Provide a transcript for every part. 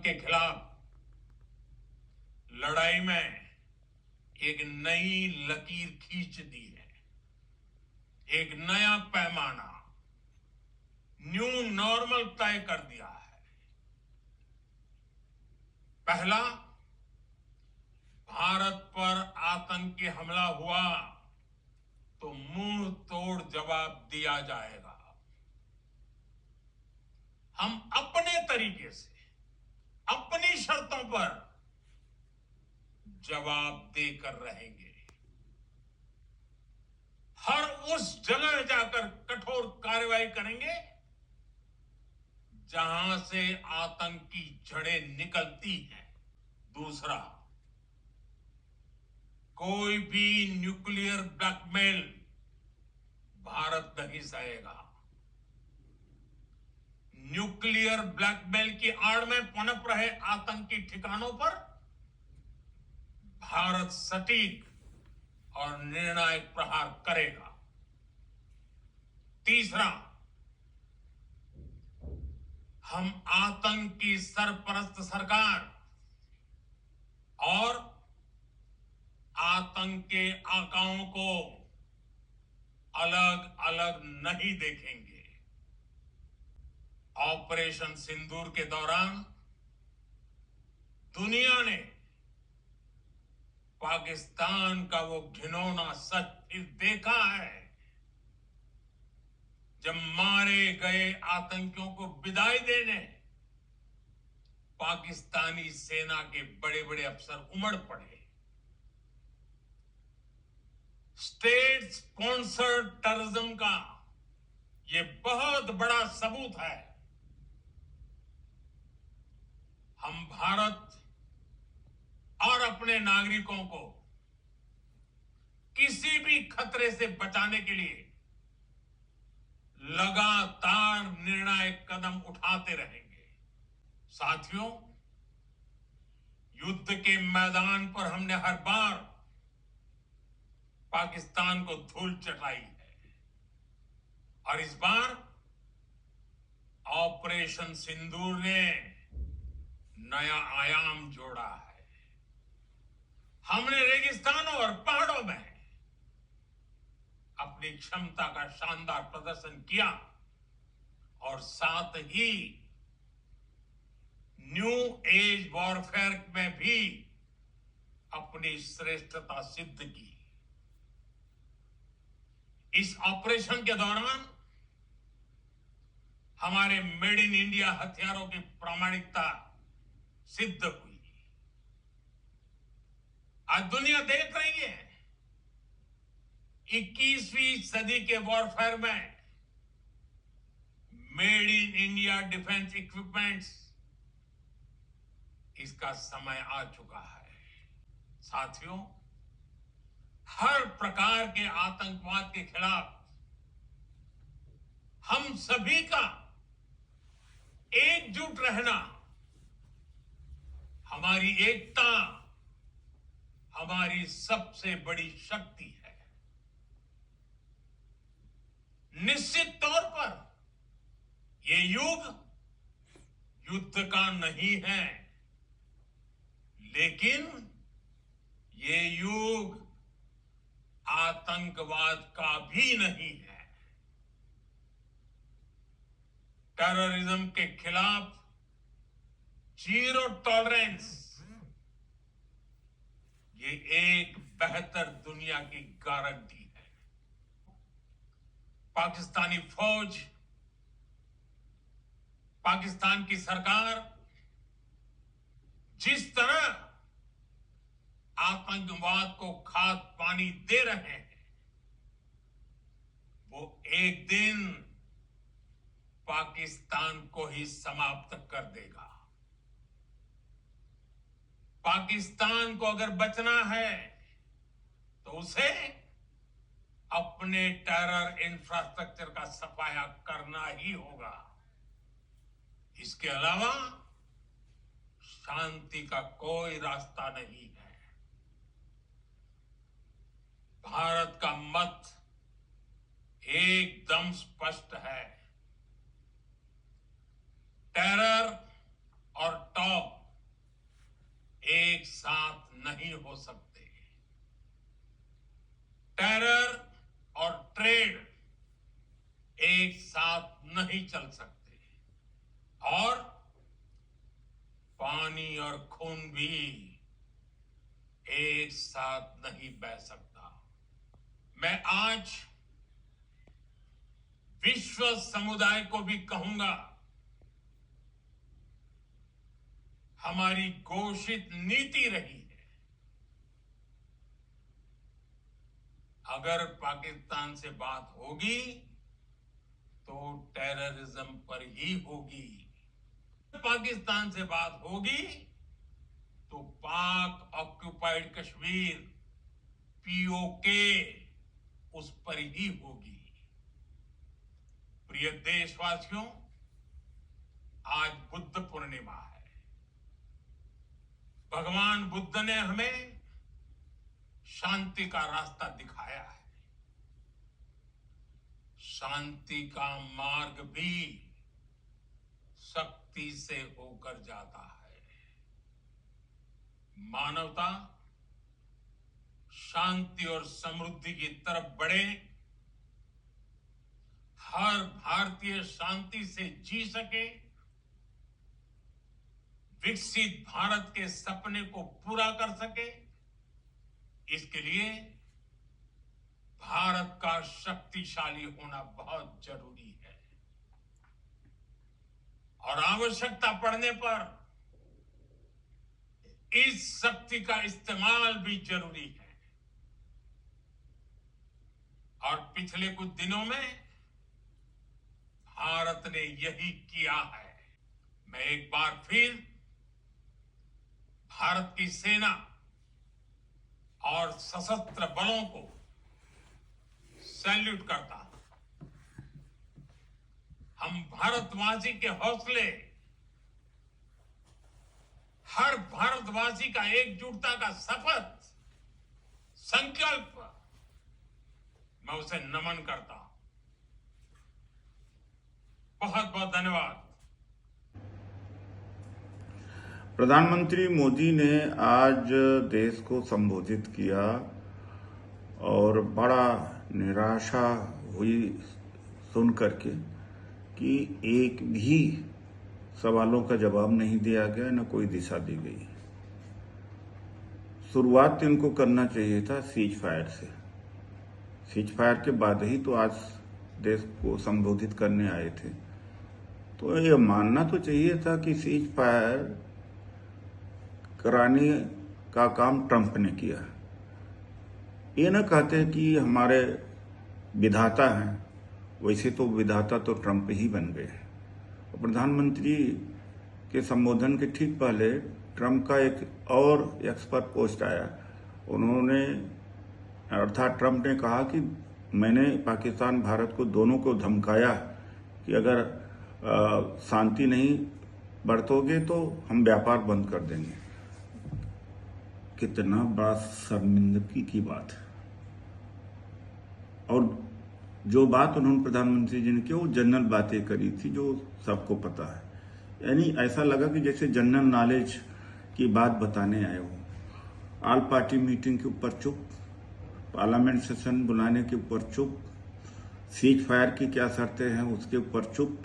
आतंक के खिलाफ लड़ाई में एक नई लकीर खींच दी है, एक नया पैमाना, न्यू नॉर्मल तय कर दिया है। पहला, भारत पर आतंकी हमला हुआ तो मुंह तोड़ जवाब दिया जाएगा। हम अपने तरीके से, अपनी शर्तों पर जवाब देकर रहेंगे। हर उस जगह जाकर कठोर कार्रवाई करेंगे जहां से आतंक की जड़ें निकलती हैं। दूसरा, कोई भी न्यूक्लियर ब्लैकमेल भारत नहीं सहेगा। न्यूक्लियर ब्लैकमेल की आड़ में पनप रहे आतंकी ठिकानों पर भारत सटीक और निर्णायक प्रहार करेगा। तीसरा, हम आतंक की सरपरस्त सरकार और आतंक के आकाओं को अलग अलग नहीं देखेंगे। ऑपरेशन सिंदूर के दौरान दुनिया ने पाकिस्तान का वो घिनौना सच फिर देखा है, जब मारे गए आतंकियों को विदाई देने पाकिस्तानी सेना के बड़े बड़े अफसर उमड़ पड़े। स्टेट स्पॉन्सर्ड टेररिज्म का ये बहुत बड़ा सबूत है। हम भारत और अपने नागरिकों को किसी भी खतरे से बचाने के लिए लगातार निर्णायक कदम उठाते रहेंगे। साथियों, युद्ध के मैदान पर हमने हर बार पाकिस्तान को धूल चटाई है और इस बार ऑपरेशन सिंदूर ने नया आयाम जोड़ा है। हमने रेगिस्तानों और पहाड़ों में अपनी क्षमता का शानदार प्रदर्शन किया और साथ ही न्यू एज वॉरफेयर में भी अपनी श्रेष्ठता सिद्ध की। इस ऑपरेशन के दौरान हमारे मेड इन इंडिया हथियारों की प्रामाणिकता सिद्ध हुई। आज दुनिया देख रही है 21वीं सदी के वॉरफेयर में made in India defence equipments, इसका समय आ चुका है। साथियों, हर प्रकार के आतंकवाद के खिलाफ हम सभी का एकजुट रहना, हमारी एकता हमारी सबसे बड़ी शक्ति है। निश्चित तौर पर यह युग युद्ध का नहीं है, लेकिन ये युग आतंकवाद का भी नहीं है। टेररिज्म के खिलाफ जीरो टॉलरेंस, ये एक बेहतर दुनिया की गारंटी है। पाकिस्तानी फौज, पाकिस्तान की सरकार जिस तरह आतंकवाद को खाद पानी दे रहे हैं, वो एक दिन पाकिस्तान को ही समाप्त कर देगा। पाकिस्तान को अगर बचना है तो उसे अपने टेरर इंफ्रास्ट्रक्चर का सफाया करना ही होगा। इसके अलावा शांति का कोई रास्ता नहीं है। भारत का मत एकदम स्पष्ट है। टेरर और टॉप नहीं हो सकते। टेरर और ट्रेड एक साथ नहीं चल सकते और पानी और खून भी एक साथ नहीं बह सकता। मैं आज विश्व समुदाय को भी कहूंगा, हमारी घोषित नीति रही है, अगर पाकिस्तान से बात होगी तो टेररिज्म पर ही होगी। पाकिस्तान से बात होगी तो पाक ऑक्युपाइड कश्मीर पीओके उस पर ही होगी। प्रिय देशवासियों, आज बुद्ध पूर्णिमा है। भगवान बुद्ध ने हमें शांति का रास्ता दिखाया है। शांति का मार्ग भी शक्ति से होकर जाता है। मानवता शांति और समृद्धि की तरफ बढ़े, हर भारतीय शांति से जी सके, विकसित भारत के सपने को पूरा कर सके, इसके लिए भारत का शक्तिशाली होना बहुत जरूरी है और आवश्यकता पड़ने पर इस शक्ति का इस्तेमाल भी जरूरी है। और पिछले कुछ दिनों में भारत ने यही किया है। मैं एक बार फिर भारत की सेना और सशस्त्र बलों को सैल्यूट करता हूं। हम भारतवासी के हौसले, हर भारतवासी का एकजुटता का शपथ, संकल्प, मैं उसे नमन करता हूं। बहुत बहुत धन्यवाद। प्रधानमंत्री मोदी ने आज देश को संबोधित किया और बड़ा निराशा हुई सुन करके कि एक भी सवालों का जवाब नहीं दिया गया, न कोई दिशा दी गई। शुरुआत इनको करना चाहिए था सीज फायर से। सीज फायर के बाद ही तो आज देश को संबोधित करने आए थे। तो ये मानना तो चाहिए था कि सीज फायर कराने का काम ट्रंप ने किया। ये न कहते कि हमारे विधाता हैं, वैसे तो विधाता तो ट्रंप ही बन गए। प्रधानमंत्री के संबोधन के ठीक पहले ट्रंप का एक और एक्सपर्ट पोस्ट आया। उन्होंने अर्थात ट्रंप ने कहा कि मैंने पाकिस्तान भारत को दोनों को धमकाया कि अगर शांति नहीं बरतोगे तो हम व्यापार बंद कर देंगे। कितना बड़ा शर्मिंदगी की बात है। और जो बात उन्होंने प्रधानमंत्री जी ने की वो जनरल बातें करी थी जो सबको पता है। यानी ऐसा लगा कि जैसे जनरल नॉलेज की बात बताने आए हो। ऑल पार्टी मीटिंग के ऊपर चुप, पार्लियामेंट सेशन बुलाने के ऊपर चुप, सीज फायर की क्या शर्तें हैं उसके ऊपर चुप,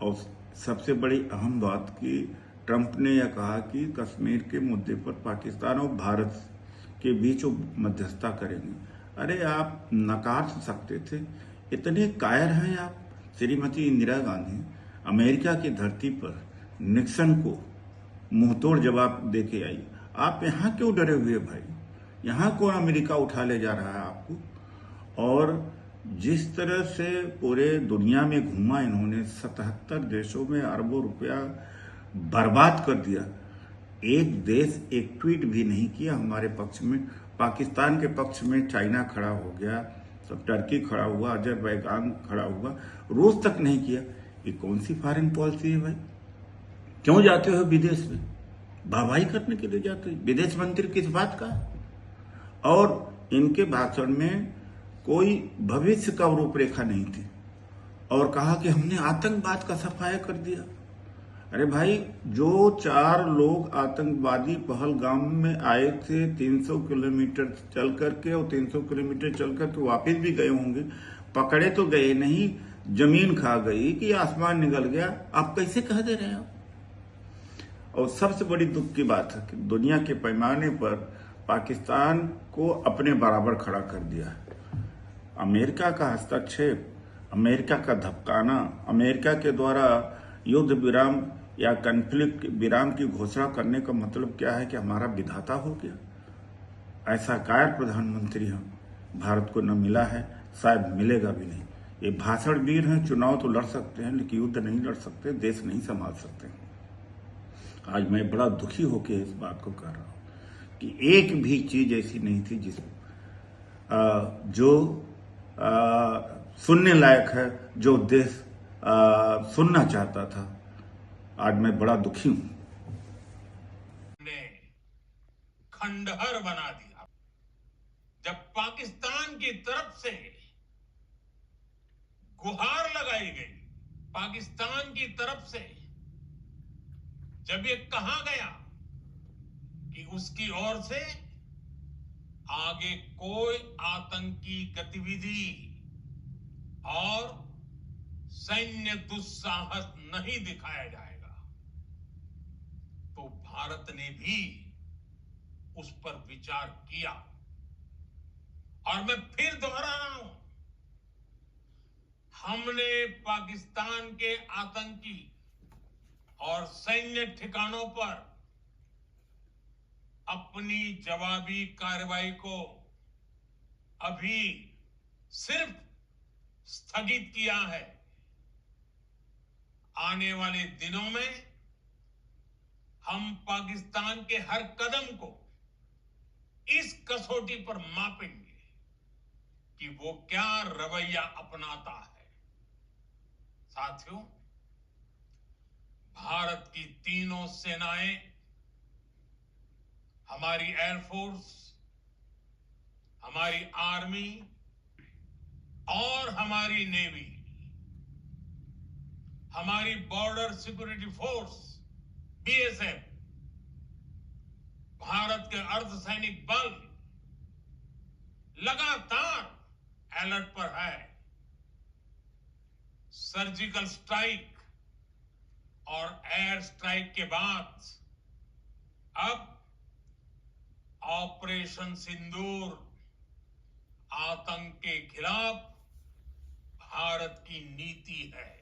और सबसे बड़ी अहम बात कि ट्रंप ने यह कहा कि कश्मीर के मुद्दे पर पाकिस्तान और भारत के बीच वो मध्यस्थता करेंगे। अरे आप नकार सकते थे, इतने कायर हैं आप। श्रीमती इंदिरा गांधी अमेरिका की धरती पर निक्सन को मुंहतोड़ जवाब देके आई। आप यहाँ क्यों डरे हुए भाई? यहाँ कौन अमेरिका उठा ले जा रहा है आपको? और जिस तरह से पूरे दुनिया में घूमा इन्होंने, 77 देशों में अरबों रुपया बर्बाद कर दिया। एक देश एक ट्वीट भी नहीं किया हमारे पक्ष में। पाकिस्तान के पक्ष में चाइना खड़ा हो गया, सब टर्की खड़ा हुआ, अजरबैजान खड़ा हुआ, रूस तक नहीं किया। ये कौन सी फॉरेन पॉलिसी है भाई? क्यों जाते हो विदेश में? वाहवाही करने के लिए जाते हो? विदेश मंत्री किस बात का? और इनके भाषण में कोई भविष्य का रूपरेखा नहीं थी और कहा कि हमने आतंकवाद का सफाया कर दिया। अरे भाई, जो 4 लोग आतंकवादी पहलगाम में आए थे 300 किलोमीटर चल करके, और 300 किलोमीटर चल करके वापस भी गए होंगे, पकड़े तो गए नहीं, जमीन खा गई कि आसमान निकल गया, आप कैसे कह दे रहे हो? और सबसे बड़ी दुख की बात है कि दुनिया के पैमाने पर पाकिस्तान को अपने बराबर खड़ा कर दिया है। अमेरिका का हस्तक्षेप, अमेरिका का धमकाना, अमेरिका के द्वारा युद्ध विराम या कॉन्फ्लिक्ट विराम की घोषणा करने का मतलब क्या है कि हमारा विधाता हो गया। ऐसा कायर प्रधानमंत्री हम भारत को न मिला है, शायद मिलेगा भी नहीं। ये भाषण वीर हैं, चुनाव तो लड़ सकते हैं लेकिन युद्ध नहीं लड़ सकते, देश नहीं संभाल सकते। आज मैं बड़ा दुखी होकर इस बात को कह रहा हूं कि एक भी चीज ऐसी नहीं थी जो सुनने लायक है, जो देश सुनना चाहता था। आज मैं बड़ा दुखी हूं। ने खंडहर बना दिया। जब पाकिस्तान की तरफ से गुहार लगाई गई, पाकिस्तान की तरफ से जब ये कहा गया कि उसकी ओर से आगे कोई आतंकी गतिविधि और सैन्य दुस्साहस नहीं दिखाया जाएगा, तो भारत ने भी उस पर विचार किया। और मैं फिर दोहरा रहा हूं, हमने पाकिस्तान के आतंकी और सैन्य ठिकानों पर अपनी जवाबी कार्रवाई को अभी सिर्फ स्थगित किया है। आने वाले दिनों में हम पाकिस्तान के हर कदम को इस कसौटी पर मापेंगे कि वो क्या रवैया अपनाता है। साथियों, भारत की तीनों सेनाएं, हमारी एयरफोर्स, हमारी आर्मी और हमारी नेवी, हमारी border security force BSF, Bharat के अर्धसैनिक बल लगातार अलर्ट पर है। सर्जिकल स्ट्राइक और एयर स्ट्राइक के बाद अब ऑपरेशन सिंदूर आतंक के खिलाफ भारत की नीति है।